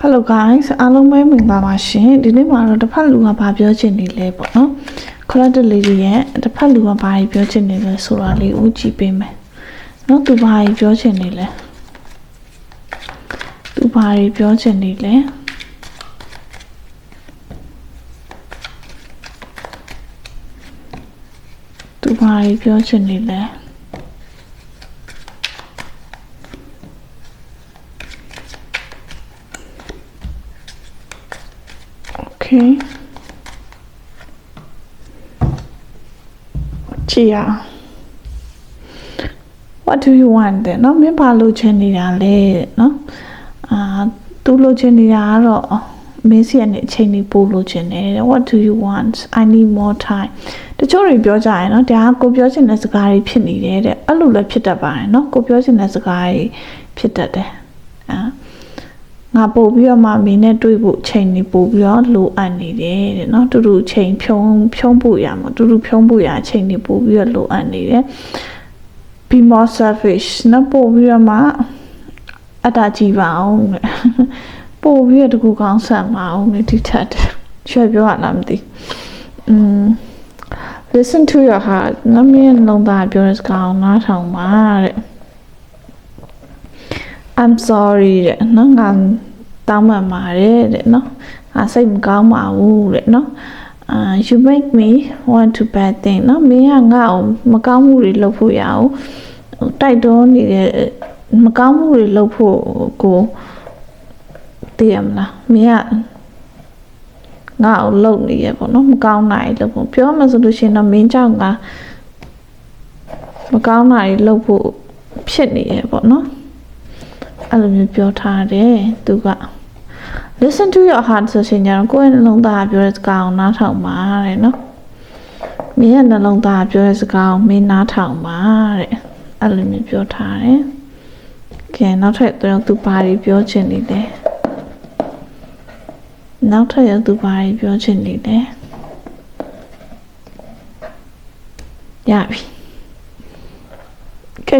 Hello guys, အားလုံးပဲမင်္ဂလာပါရှင်ဒီနေ့မှာတော့တစ်ဖက်လူကဘာပြောချင်နေလဲပေါ့နော်ခလတ်တလေးရဲ့တစ်ဖက်လူကဘာပြောချင်နေလဲဆိုတာလေးဦးကြည့်ပေးမယ်နော်သူဘာပြောချင်နေလဲသူဘာပြောချင်နေလဲသူဘာပြောချင်နေလဲOkay. Chia. What do you want then? No, me ba lo chen ni da le, no. Tu lo chen ni da ro me si ane chen ni po lo chen ne. What do you want? I need more time. တချို့တွေပြောကြရင်နော်တရားကိုပြောချင်တဲ့စကားတွေဖြစ်နေတယ်တဲ့အဲ့လိုလည်းဖြစ်တတ်ပါတယ်နော်ကိုပြောချင်တဲ့စကားတွေဖြစ်တတ်တယ်ငါပို့ပြီးတော့မှမင်းနဲ့တွေ့ဖို့ချိန်နေပို့ပြီးတော့လိုအပ်နေတယ်တဲ့နော်တူတူချိန်ဖြုံးဖို့ရမှာတူတူဖြုံးဖို့ရချိန်နေပို့ပြီးတော့လိုအပ်နေတယ် be more selfish နော်ပို့ပြီးတော့မှအတားကြည့်ပါအောင်တဲ့ပို့ပြီးတော့တကူကောင်းဆန်ပါအောင်တဲ့ဒီထက်ရွှေပြောရလားမသိlisten to your heart နော်မင်းလုံးသားပြောတဲ့စကားကိုနားထောင်ပါတဲ့ I'm sorry တဲ့နော်ငါတောင်းပန်ပါတယ်တဲ့နော်ငါစိတ်မကောင်းပါဘူးတဲ့နော်you make me want to bad thing နော်မင်းကငါ့ကိုမကောင်းမှုတွေလုပ်ဖို့ရအောင်တိုက်တွန်းနေတဲ့မကောင်းမှုတွေလုပ်ဖို့ကိုသိရမလားမင်းကငါ့ကိုလုပ်နေရပေါ့နော်မကောင်းတာတွေလုပ်ဖို့ပြောမှဆိုလို့ရှိရင်တော့မင်းကြောင့်ငါမကောင်းတာတွေလုပ်ဖို့ဖြစ်နေရပေါ့နော်အဲ့လိုမျိုးပြောထားတယ်သူက listen to your heart ဆိုရှင်ကြတော့ကိုယ့်ရဲ့နှလုံးသားပြောတဲ့စကားကိုနားထောင်ပါတဲ့နော်မင်းရဲ့နှလုံးသားပြောတဲ့စကားကိုမင်းနားထောင်ပါတဲ့အဲ့လိုမျိုးပြောထားတယ်ကဲနောက်ထပ်သူဘာတွေပြောချင်နေလဲနောက်ထပ်သူဘာတွေပြောချင်နေလဲရပြီ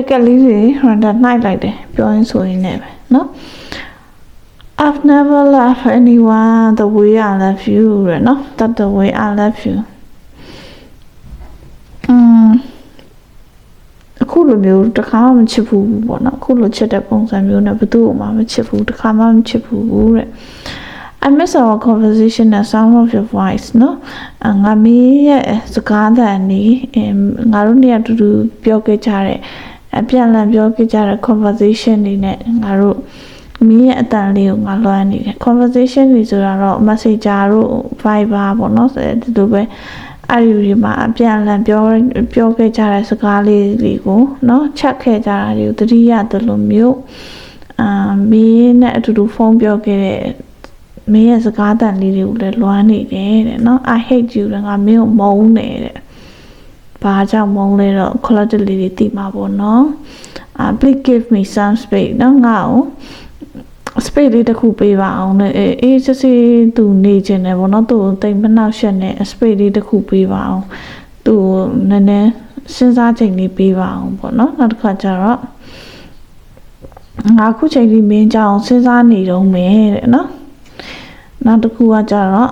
ကဲလေးတွေဟိုဒါနိုင်လိုက်တယ်ပြောရင်ဆိုရင်လည်းပဲเนาะ I've never loved anyone the way I love you ရယ်เนาะ that the way I love you အခုလိုမျိုးတစ်ခါမှမချစ်ဘူးပေါ့เนาะအခုလိုချစ်တဲ့ပုံစံမျိုးနဲ့ဘယ်သူ့မှမချစ်ဘူးတစ်ခါမှမချစ်ဘူးတဲ့I miss our conversation and sound of your voice เนาะငါမင်းရဲ့စကားသံနေငါတို့နေရာတူတူပြောခဲ့ကြတဲ့အပြန်အလှန်ပြောခဲ့ကြတဲ့ conversation တွေနဲ့ငါတို့မင်းရဲ့အတန်လေးကိုငါလွှမ်းနေတယ် conversation တွေဆိုတာတော့ messenger တို့ viber ပေါ့เนาะဒီလိုပဲအဲ့ဒီမှာအပြန်အလှန်ပြောခဲ့ကြတဲ့စကားလေးတွေကိုเนาะချက်ခဲ့ကြတာတွေကိုတတိယတလို့မျိုးမင်းနဲ့အတူတူဖုန်းပြောခဲ့တဲ့မင်းရဲ့စကားတန်လေးတွေကိုလည်းလွှမ်းနေတယ်တဲ့နော် I hate you လည်းငါမင်းကိုမုန်းတယ်တဲ့ဘာကြောင့်မုန်းလဲတော့ quality လေးတွေသိမှာပေါ့နော်please give me some space နော်ငါ့ကို space လေးတစ်ခုပေးပါအောင်တဲ့အေးစစ်စစ်သူနေချင်တယ်ပေါ့နော်သူတိတ်မနှောက်ရှက်နဲ့ space လေးတစ်ခုပေးပါအောင်သူနည်းနည်းစဉ်းစားချိန်လေးပေးပါအောင်ပေါ့နော်နောက်တစ်ခါကျတော့ငါခုချိန်ဒီမင်းကြောင့်စဉ်းစားနေတော့မယ်တဲ့နော်နောက်တစ်ခုကကြတော့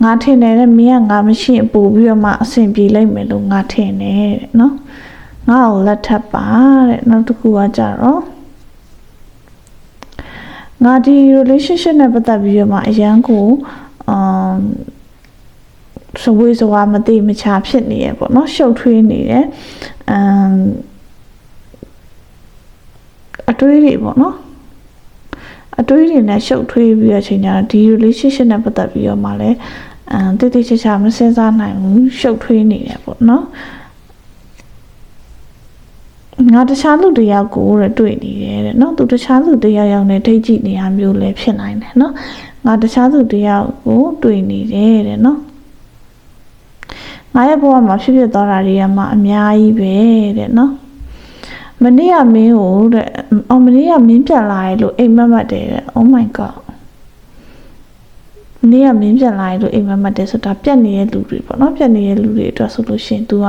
ငါထင်တယ်တဲ့မင်းကငါမရှိရင်ပို့ပြီးတော့မှအဆင်ပြေလိမ့်မယ်လို့ငါထင်တယ်တဲ့နော်ငါ့ကိုလက်ထပ်ပါတဲ့နောက်တစ်ခုကကြတော့ငါဒီ relationship နဲ့ပတ်သက်ပြီးတော့မှအရန်ကိုစဝေးစွာမသိမချာဖြစ်နေရပေါ့နော်ရှုပ်ထွေးနေတယ်အတွေးတွေပေါ့နော်အတွေးတွေနဲ့ရှုပ်ထွေးပြီးတဲ့အချိန်ကျတော့ဒီ relationship နဲ့ပတ်သက်ပြီးတော့မှလည်းတိတိကျကျမစဉ်းစားနိုင်ဘူးရှုပ်ထွေးနေတယ်ပေါ့နော်ငါတခြားလူတယောက်ကိုတွေ့နေတယ်တဲ့နော်သူတခြားလူတယောက်နဲ့ဒိတ်ကြည့်နေရမျိုးလည်းဖြစ်နိုင်တယ်နော်ငါတခြားလူတယောက်ကိုတွေ့နေတယ်တဲ့နော်ငါရဲ့ဘဝမှာဖြစ်သွားတာတွေကမှအများကြီးပဲတဲ့နော်မနေ့ကမင်းကိုတဲ့မနေ့ကမင်းပြန်လာရလို့အိမ်မက်တယ်တဲ့ Oh my god မနေ့ကမင်းပြန်လာရလို့အိမ်မက်တယ်ဆိုတာပြက်နေတဲ့လူတွေပေါ့နော်ပြက်နေတဲ့လူတွေအတွက်ဆိုလို့ရှိရင် तू က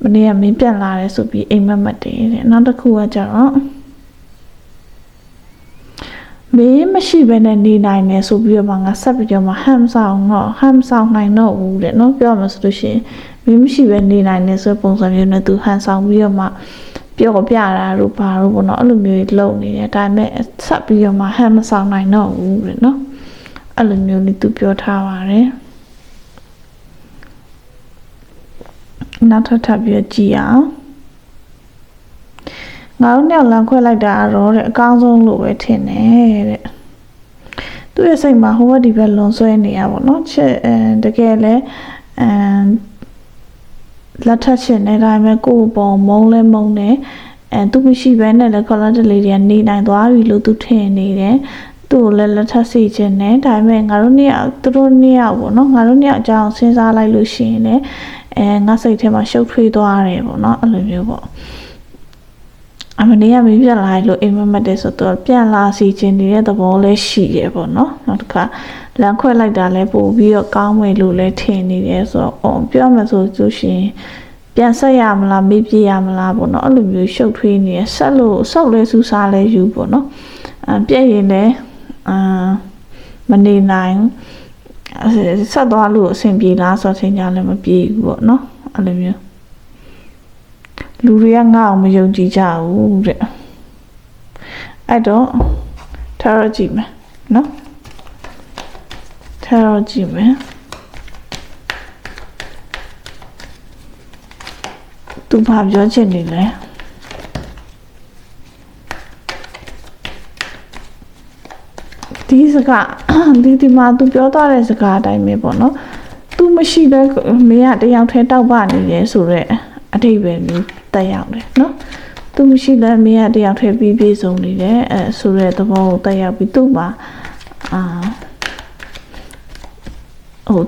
မနေ့ကမင်းပြန်လာတယ်ဆိုပြီးအိမ်မက်တယ်တဲ့နောက်တစ်ခုကကြတော့ မင်းမရှိဘဲနဲ့နေနိုင်တယ်ဆိုပြီးတော့မှငါဆက်ပြီးတော့မှဟမ်ဆောင်နိုင်တော့ဘူးတဲ့နော်ပြောမှဆိုလို့ရှိရင်မင်းမရှိဘဲနေနိုင်တယ်ဆိုပုံစံမျိုးနဲ့သူဟန်ဆောင်ပြီးတော့မှပြောပြတာတို့ဘာလို့ပေါ့နော်အဲ့လိုမျိုးလုံနေတယ်ဒါပေမဲ့ဆက်ပြီးတော့မှဟမ်မဆောင်နိုင်တော့ဘူးတဲ့နော်အဲ့လိုမျိုးလေးသူပြောထားပါတယ်နောက်ထပ်ပြီးကြည့်အောင်ငါတို့ညလမ်းခွဲလိုက်တာတော့တဲ့အကောင်းဆုံးလို့ပဲထင်တယ်တဲ့သူ့ရဲ့စိတ်မှာဟိုဘက်ဒီဘက်လွန်ဆွဲနေရပါတော့ချစ်တကယ်လဲလက်ထပ်ချင်နေတိုင်းပဲကိုယ်ပေါ်မုန်းလဲမုန်းတယ်သူမရှိဘဲနဲ့လည်း color လေးတွေကနေနိုင်သွားပြီလို့သူထင်နေတယ်သူ့ကိုလည်းလက်ထပ်စီခြင်းနဲ့ဒါပေမဲ့ငါတို့နှစ်ယောက်သူတို့နှစ်ယောက်ပေါ့နော်ငါတို့နှစ်ယောက်အကြောင်းစဉ်းစားလိုက်လို့ရှိရင်လည်းငါစိတ်ထဲမှာရှုပ်ထွေးသွားတယ်ပေါ့နော်အဲ့လိုမျိုးပေါ့အမနေရမေးပြလာလို့အိမ်မက်တယ်ဆိုတော့ပြန်လာစီခြင်းနေတဲ့သဘောလည်းရှိရပေါ့နော်နောက်တစ်ခါလမ်းခွဲလိုက်တာလည်းပို့ပြီးတော့ကောင်းမယ်လို့လည်းထင်နေတယ်ဆိုတော့ပြောမှဆိုလို့ရှိရင်ပြန်ဆက်ရမလားမေးပြရမလားပေါ့နော်အဲ့လိုမျိုးရှုပ်ထွေးနေရဆက်လို့စောက်လဲစူးစားလဲယူပေါ့နော်ပြည့်ရင်လည်းမနေနိုင်ဆက်သွားလို့အဆင်ပြေလားဆိုတော့ချိန်ကြလည်းမပြေဘူးပေါ့နော်အဲ့လိုမျိုးလူတွေကငါ့အောင်မယုံကြည်ကြဘူးတဲ့အဲ့တော့ထားရကြည့်မယ်နော်ထားရကြည့်မယ်သူဘာပြောချင်နေလဲဒီစကားဒီမှာသူပြောသွားတဲ့စကားအတိုင်းပဲပေါ့နော်သူမရှိတဲ့မင်းကတယောက်ထဲတောက်ပနေတယ်ဆိုတော့အထိပ္ပယ်မျိုးတက်ရောက်တယ်နော်သူမရှိတဲ့မင်းကတယောက်ထဲပြီးပြေဆုံးနေတယ်ဆိုတဲ့သဘောကိုတက်ရောက်ပြီးသူ့မှာ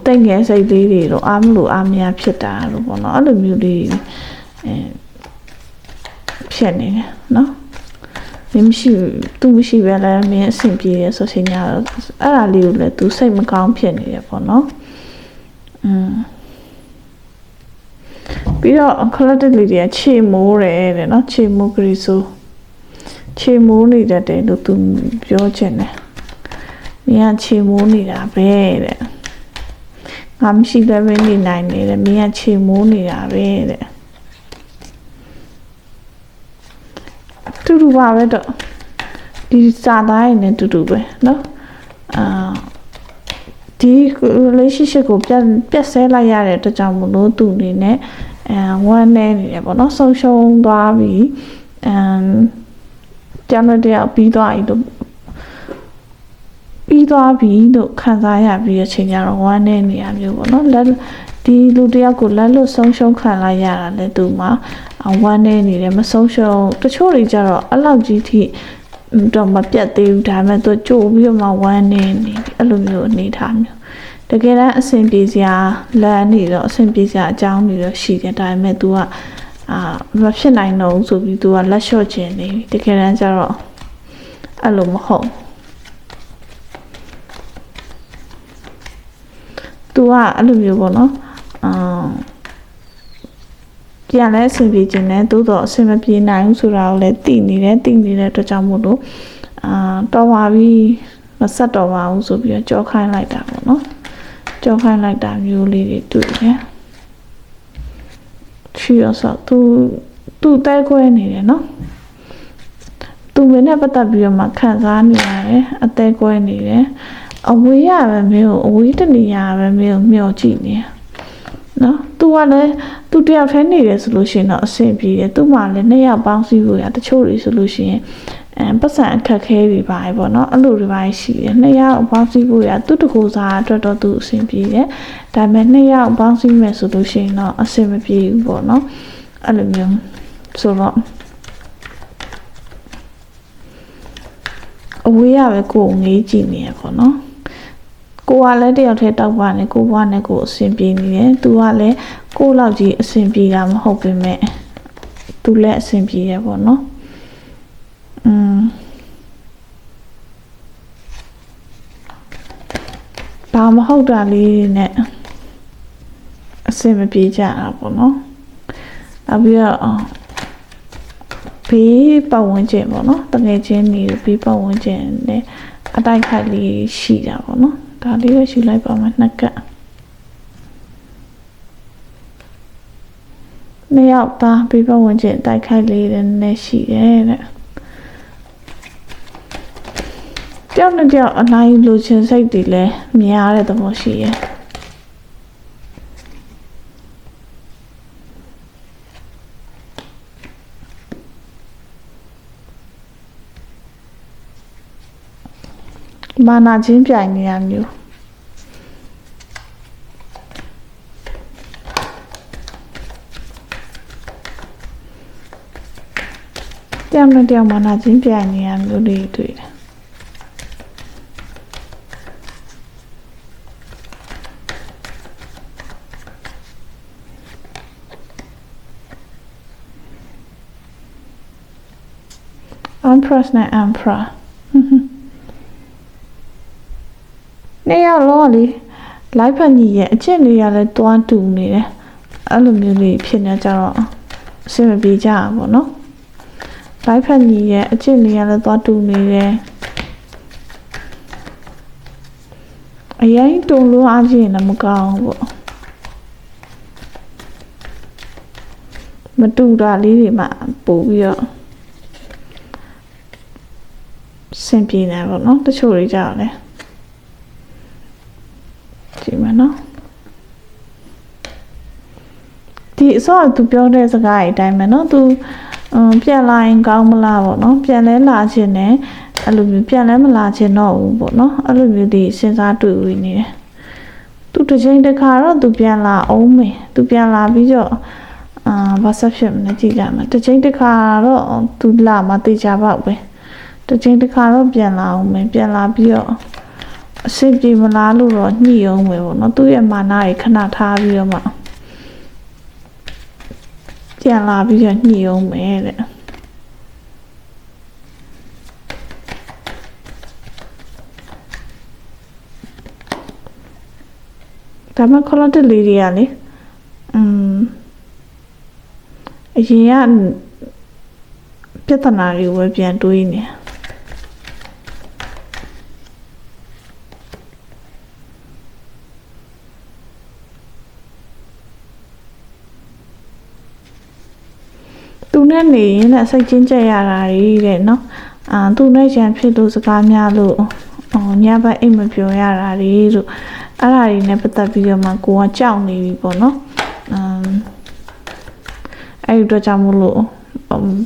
တိတ်ငယ်စိတ်လေးတွေတော့အားမလို့အားမရဖြစ်တာလို့ပေါ့နော်အဲ့လိုမျိုးလေးဖြစ်နေတယ်နော်မင်းမရှိသူမရှိပဲလဲမင်းအဆင်ပြေရဆိုရှင်ညာအဲ့ဒါလေးကိုလည်းသူစိတ်မကောင်းဖြစ်နေတယ်ပေါ့နော်ပြီးတော့ collected လေးတွေကခြေမိုးတယ်တဲ့နော်ခြေမိုးကလေးဆိုခြေမိုးနေတတ်တယ်လို့သူပြောချင်တယ်မင်းကခြေမိုးနေတာပဲတဲ့ငါမရှိလည်းပဲနေနိုင်နေတယ်မင်းကခြေမိုးနေတာပဲတဲ့တူတူပါပဲတော့ဒီစာသားရည်နဲ့တူတူပဲเนาะဒီ relationship ကိုပြတ်ဆဲလိုက်ရတဲ့အတွက်ကြောင့်မလို့သူအနေနဲ့ဝမ်းနေနေတယ်ပေါ့เนาะဆုံးရှုံးသွားပြီကျန်တဲ့ပြီးသွားပြီလို့ခံစားရပြီးအချိန်ကျတော့ဝမ်းနေနေရမျိုးပေါ့เนาะဒီလူတယောက်ကိုလက်လွတ်ဆုံးရှုံးခံလိုက်ရတာလေသူမှာဝမ်းနေနေတယ်မဆုံးရှုံးတချို့တွေကြတော့အဲ့လောက်ကြီးထိတော့မပြတ်သေးဘူးဒါပေမဲ့သူကြိုပြီးတော့မှဝမ်းနေနေအဲ့လိုမျိုးအနေထားမျိုးတကယ်တမ်းအဆင်ပြေစရာလမ်းနေတော့အဆင်ပြေစရာအကြောင်းတွေတော့ရှိတယ်ဒါပေမဲ့ तू ကမဖြစ်နိုင်တော့ဘူးဆိုပြီး तू ကလက်လျှော့ခြင်းနေတကယ်တမ်းကျတော့အဲ့လိုမဟုတ်သူကအဲ့လိုမျိုးပေါ့နော်ပြန်လဲအဆင်ပြေခြင်းနဲ့သို့တော့အဆင်မပြေနိုင်ဘူးဆိုတာကိုလည်းသိနေတဲ့အတွက်ကြောင့်မို့လို့တော်ပါပြီမဆက်တော့ပါဘူးဆိုပြီးတော့ကြောခိုင်းလိုက်တာပေါ့နော်ကြောခိုင်းလိုက်တာမျိုးလေးတွေတွေ့တယ်ချီရဆိုသူတဲခွဲနေတယ်နော်သူမင်းနဲ့ပတ်သက်ပြီးတော့မှခံစားနေရတယ်အသေးခွဲနေတယ်အဝေးရပဲမျိုးအဝေးတနေရပဲမျိုးမျောကြည့်နေနော်သူကလည်းသူတယောက်ထဲနေတယ်ဆိုလို့ရှိရင်တော့အဆင်ပြေတယ်သူမှလည်းနှစ်ယောက်ပေါင်းစည်းဖို့ရတချို့တွေဆိုလို့ရှိရင်ပတ်စံအခက်ခဲတွေပါပေါ့နော်အဲ့လိုတွေပါရှိတယ်နှစ်ယောက်ပေါင်းစည်းဖို့ရသူတကူစားအတွက်တော့သူအဆင်ပြေတယ်ဒါပေမဲ့နှစ်ယောက်ပေါင်းစည်းမယ်ဆိုလို့ရှိရင်တော့အဆင်မပြေဘူးပေါ့နော်အဲ့လိုမျိုးဆိုတော့အဝေးရပဲကိုယ်ငေးကြည့်နေရပေါ့နော်ကိုကလည်းတယောက်ထဲတောက်ပါနဲ့ကိုဘွားနဲ့ကိုအဆင်ပြေနေတယ်သူကလည်းကိုလောက်ကြီးအဆင်ပြေတာမဟုတ်ပေမဲ့သူလည်းအဆင်ပြေရပေါ့နော်ဘာမဟုတ်တာလေးနဲ့အဆင်မပြေကြတာပေါ့နော်နောက်ပြီးတော့ဘေးပတ်ဝန်းကျင်ပေါ့နော်တကယ်ချင်းနေဘေးပတ်ဝန်းကျင်နဲ့ အတိုက်ခိုက်လေးရှိတာပေါ့နော်ဒါလေးပဲယူလိုက်ပါမယ်နှစ်ကပ်နှစ်ယောက်သားပြပဝင်ချင်းအတိုက်ခိုက်လေးနဲ့ရှိတယ်တဲ့တယောက်နဲ့တယောက်အနိုင်လိုချင်စိတ်တွေလည်းများတဲ့သဘောရှိရဲ့မာနာချင်းပြိုင်နေရမျိုးတယောက်နဲ့တယောက်မာနာချင်းပြိုင်နေရမျိုးတွေတွေ့တယ်Empress နဲ့ Emperor နေရလောလေလိုက်ဖက်ညီရဲ့အချက်လေးရလဲတွားတူနေတယ်အဲ့လိုမျိုးလေးဖြစ်နေကြတော့အဆင်မပြေကြဘူးပေါ့နော်လိုက်ဖက်ညီရဲ့အချက်လေးရလဲတွားတူနေတယ်အရင်တုံလို့အားချင်းလည်းမကောင်းဘူးပေါ့မတူတာလေးတွေမှပို့ပြီးတော့စင်ပြေနေပေါ့နော်တချို့တွေကြောက်တယ်ကြည့်မနော်ဒီအစောသူပြောတဲ့စကားအတိုင်းပဲနော်သူပြန်လာရင်ကောင်းမလားပေါ့နော်ပြန်လဲလာခြင်းနဲ့အဲ့လိုမျိုးပြန်လဲမလာခြင်းတော့ဘူးပေါ့နော်အဲ့လိုမျိုးဒီစဉ်းစားတွေ့ဝင်နေတယ်သူတစ်ချိန်တစ်ခါတော့သူပြန်လာအောင်မယ်သူပြန်လာပြီးတော့ဘာဆက်ဖြစ်မလဲကြည့်ကြမယ်တစ်ချိန်တစ်ခါတော့သူလာမှသိကြပါ့ပဲတစ်ချိန်တစ်ခါတော့ပြန်လာအောင်မယ်ပြန်လာပြီးတော့အဆင်ပြေမလားလို့တော့ညှိအောင်ပဲပေါ့နော်သူ့ရဲ့မာနတွေခဏထားပြီးတော့မှပြန်လာပြီးတော့ညှိအောင်မယ်တဲ့ဒါမှခေါ်တဲ့လေးတွေကလေအရင်ကပြဿနာတွေကိုပဲပြန်တွေးနေသူနဲ့နေရင်လည်းစိတ်ချင်းကြက်ရတာတွေတဲ့နော်သူနဲ့ရန်ဖြစ်လို့စကားများလို့ညဘက်အိမ်မပြောရတာတွေလို့အဲ့ဒါတွေနဲ့ပတ်သက်ပြီးတော့မှကိုကကြောက်နေပြီပေါ့နော်အဲ့ဒီတော့ကြောင့်မလို့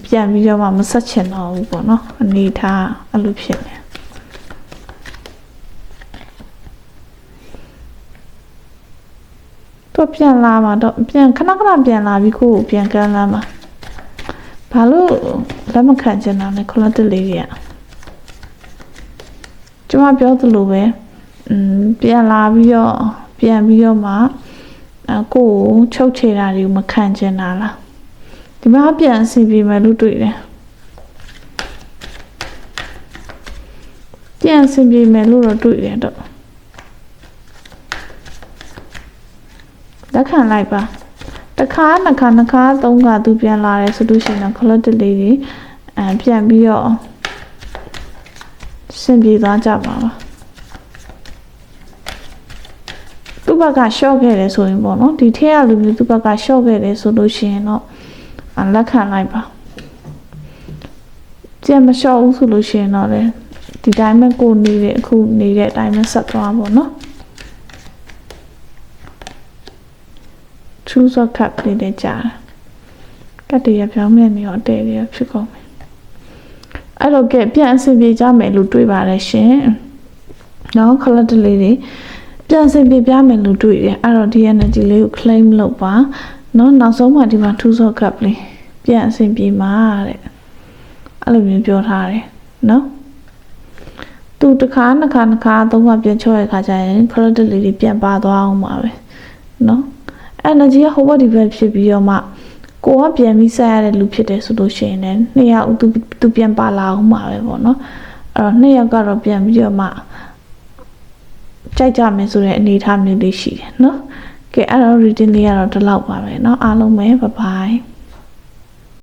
ပြန်ပြီးတော့မှမဆက်ချင်တော့ဘူးပေါ့နော်အနေထားအဲ့လိုဖြစ်နေတော့ပြန်လာမှာတော့ပြန်ခဏခဏပြန်လာပြီးကိုပြန်ကမ်းလာမှာဘာလို့လက်မခံချင်တာလဲခလတ်တလေးကြီးကျွန်မပြောသလိုပဲပြန်လာပြီးတော့ပြန်ပြီးတော့မှကိုချုပ်ချယ်တာတွေကိုမခံချင်တာလားဒီမှာပြန်အစီပြေမယ်လို့တွေ့တယ်ပြန်အစီပြေမယ်လို့တော့တွေ့တယ်တော့လက်ခံလိုက်ပါတစ်ခါနှစ်ခါသုံးခါသူပြန်လာတယ်ဆိုလို့ရှိရင်ခလတ်တလေးတွေပြန်ပြီးတော့စင်ပြေသွားကြပါပါသူ့ဘက်ကရှော့ခဲ့တယ်ဆိုရင်ပေါ့နော်ဒီထက်ကလူမျိုးသူ့ဘက်ကရှော့ခဲ့တယ်ဆိုလို့ရှိရင်တော့လက်ခံလိုက်ပါကြက်မရှော့ဘူးဆိုလို့ရှိရင်တော့လေဒီတိုင်းပဲကိုနေတဲ့အခုနေတဲ့အတိုင်းပဲဆက်သွားပေါ့နော်ထူးစောကပ်လေးနဲ့ကြာကတ်တရပြောင်းမြနေတော့တဲရဖြစ်ကုန်ပြီအဲ့တော့ကဲပြန်အဆင်ပြေကြမယ်လို့တွေးပါတယ်ရှင်နော်ခလတ်တလေးတွေပြန်အဆင်ပြေပြမယ်လို့တွေးတယ်အဲ့တော့ဒီ energy လေးကို claim လုပ်ပါနော်နောက်ဆုံးမှဒီမှာထူးစောကပ်လေးပြန်အဆင်ပြေမှာတဲ့အဲ့လိုမျိုးပြောထားတယ်နော်သူတစ်ခါနှစ်ခါသုံးခါပြန်ချော့ရခါကျရင်ခလတ်တလေးတွေပြန်ပါသွားအောင်ပါပဲနော်energy ဟိုဘက်ဒီဘက်ဖြစ်ပြီးတော့မှကိုကပြန်ပြီးဆက်ရတဲ့လူဖြစ်တယ်ဆိုလို့ရှိရင်လည်းနှစ်ယောက်သူပြန်ပါလာအောင်မှာပဲပေါ့နော်အဲ့တော့နှစ်ယောက်ကတော့ပြန်ပြီးတော့မှကြိုက်ကြမယ်ဆိုတဲ့အနေအထားမျိုးလေးရှိတယ်နော်ကဲအဲ့တော့ reading လေးကတော့ဒီလောက်ပါပဲเนาะအားလုံးပဲ bye bye